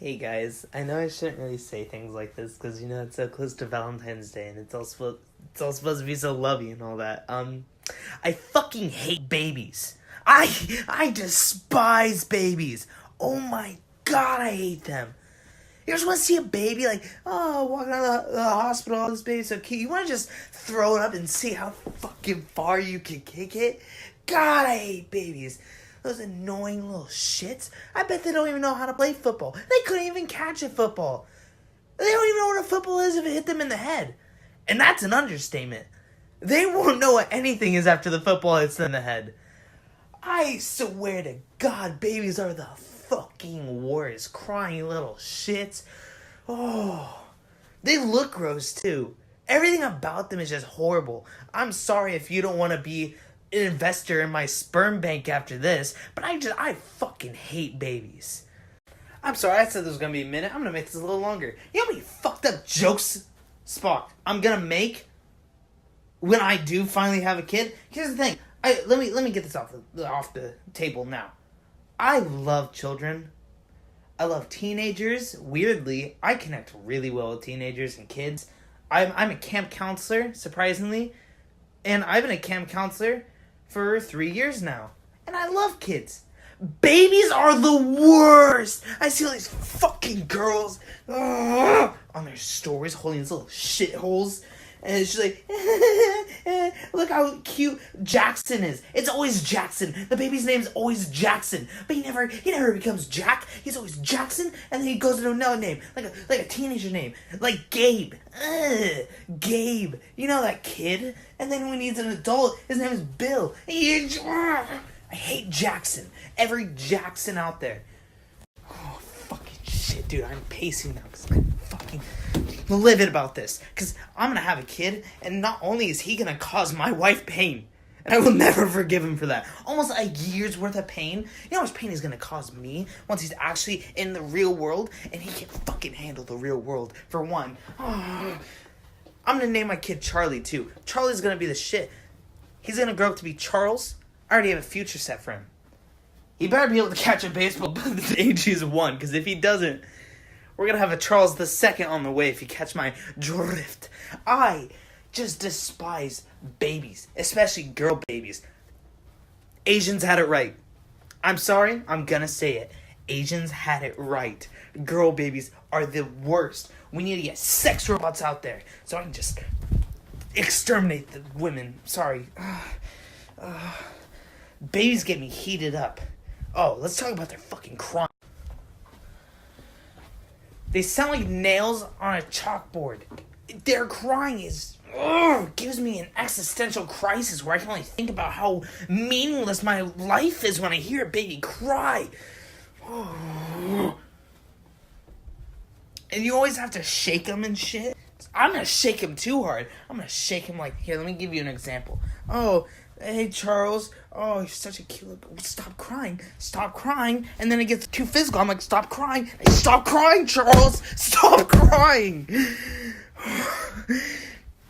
Hey guys, I know I shouldn't really say things like this because it's so close to Valentine's Day and it's all supposed to be so lovey and all that. I fucking hate babies. I despise babies. Oh my god, I hate them. You just want to see a baby walking out of the hospital, oh, this baby's so cute. You want to just throw it up and see how fucking far you can kick it? God, I hate babies. Those annoying little shits. I bet they don't even know how to play football. They couldn't even catch a football. They don't even know what a football is if it hit them in the head. And that's an understatement. They won't know what anything is after the football hits them in the head. I swear to God, babies are the fucking worst. Crying little shits. Oh, they look gross too. Everything about them is just horrible. I'm sorry if you don't want to be an investor in my sperm bank after this, but I fucking hate babies. I'm sorry, I said this was gonna be a minute. I'm gonna make this a little longer. You know how many fucked up jokes, Spock, I'm gonna make when I do finally have a kid? Here's the thing. Let me get this off the table now. I love children. I love teenagers. Weirdly, I connect really well with teenagers and kids. I'm a camp counselor, surprisingly, and I've been a camp counselor for 3 years now. And I love kids. Babies are the worst. I see all these fucking girls on their stories holding these little shitholes. And it's just like, look how cute Jackson is. It's always Jackson. The baby's name's always Jackson. But he never becomes Jack. He's always Jackson, and then he goes into another name, like a teenager name, like Gabe. Gabe. You know that kid? And then when he's an adult, his name is Bill. I hate Jackson. Every Jackson out there. Oh, fucking shit, dude. I'm pacing now because I'm fucking livid about this. Because I'm going to have a kid, and not only is he going to cause my wife pain, and I will never forgive him for that. Almost a year's worth of pain. You know how much pain he's going to cause me once he's actually in the real world? And he can't fucking handle the real world, for one. I'm going to name my kid Charlie, too. Charlie's going to be the shit. He's going to grow up to be Charles. I already have a future set for him. He better be able to catch a baseball by the age he's 1, because if he doesn't, we're going to have a Charles II on the way, if you catch my drift. I just despise babies, especially girl babies. Asians had it right. I'm sorry, I'm going to say it. Asians had it right. Girl babies are the worst. We need to get sex robots out there so I can just exterminate the women. Sorry. Babies get me heated up. Oh, let's talk about their fucking crime. They sound like nails on a chalkboard. Their crying gives me an existential crisis where I can only think about how meaningless my life is when I hear a baby cry. And you always have to shake them and shit. I'm going to shake him too hard. I'm going to shake him here, let me give you an example. Oh, hey, Charles. Oh, you're such a cute little... Stop crying. Stop crying. And then it gets too physical. I'm like, stop crying. Hey, stop crying, Charles. Stop crying.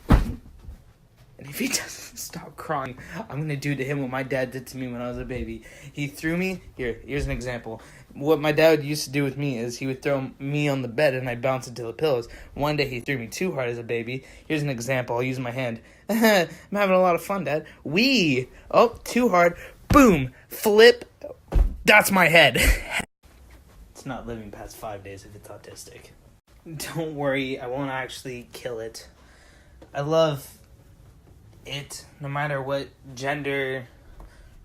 And if he doesn't stop crying, I'm going to do to him what my dad did to me when I was a baby. He threw me... Here's an example. What my dad used to do with me is he would throw me on the bed and I'd bounce into the pillows. One day he threw me too hard as a baby. Here's an example. I'll use my hand. I'm having a lot of fun, Dad. Too hard. Boom. Flip. That's my head. It's not living past 5 days if it's autistic. Don't worry. I won't actually kill it. I love it no matter what gender,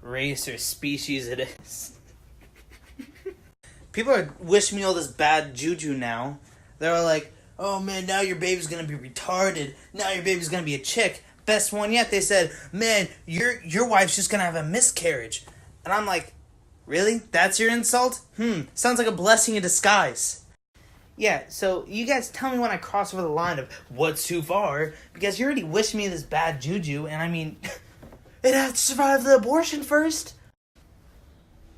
race, or species it is. People are wishing me all this bad juju now. They're like, oh man, now your baby's gonna be retarded. Now your baby's gonna be a chick. Best one yet, they said, man, your wife's just gonna have a miscarriage. And I'm like, really? That's your insult? Sounds like a blessing in disguise. Yeah, so you guys tell me when I cross over the line of what's too far, because you already wished me this bad juju, and I mean, it has to survive the abortion first.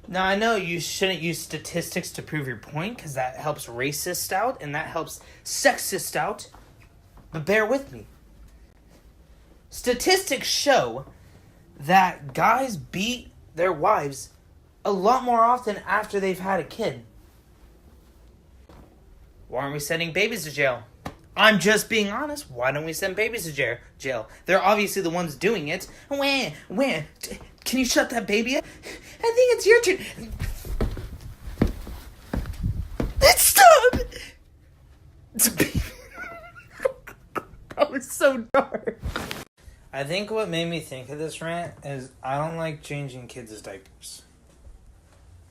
Now, I know you shouldn't use statistics to prove your point, because that helps racists out, and that helps sexists out, but bear with me. Statistics show that guys beat their wives a lot more often after they've had a kid. Why aren't we sending babies to jail? I'm just being honest. Why don't we send babies to jail? They're obviously the ones doing it. Where? Can you shut that baby up? I think it's your turn. Stop! It's a baby. That was so dark. I think what made me think of this rant is I don't like changing kids' diapers.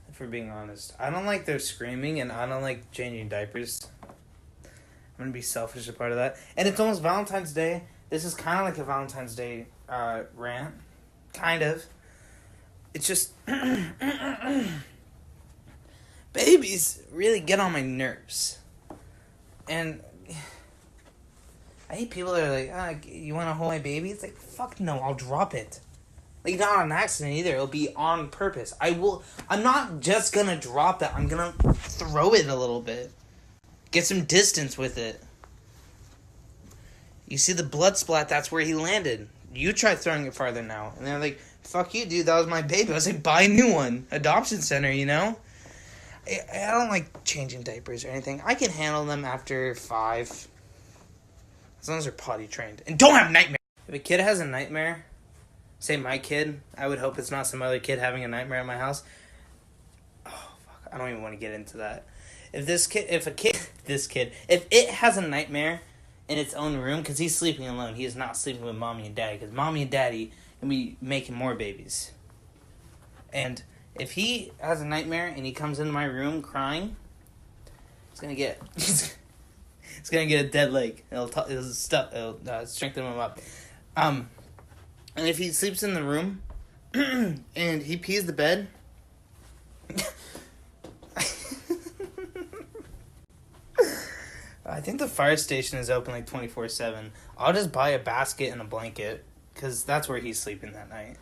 If we're being honest. I don't like their screaming and I don't like changing diapers. I'm going to be selfish a part of that. And it's almost Valentine's Day. This is kind of like a Valentine's Day rant. Kind of. It's just... babies really get on my nerves. And... I hate people that are like, you want to hold my baby? It's like, fuck no, I'll drop it. Like, not on accident either. It'll be on purpose. I'm not just going to drop that. I'm going to throw it a little bit. Get some distance with it. You see the blood splat, that's where he landed. You try throwing it farther now. And they're like, fuck you, dude, that was my baby. I was like, buy a new one. Adoption center, you know? I don't like changing diapers or anything. I can handle them after 5. As long as they're potty trained. And don't have nightmares. If a kid has a nightmare, say my kid, I would hope it's not some other kid having a nightmare at my house. Oh, fuck. I don't even want to get into that. If it has a nightmare in its own room, because he's sleeping alone, he is not sleeping with mommy and daddy, because mommy and daddy can be making more babies. And if he has a nightmare and he comes into my room crying, it's gonna get a dead leg. It'll strengthen him up. And if he sleeps in the room and he pees the bed, I think the fire station is open like 24/7. I'll just buy a basket and a blanket because that's where he's sleeping that night.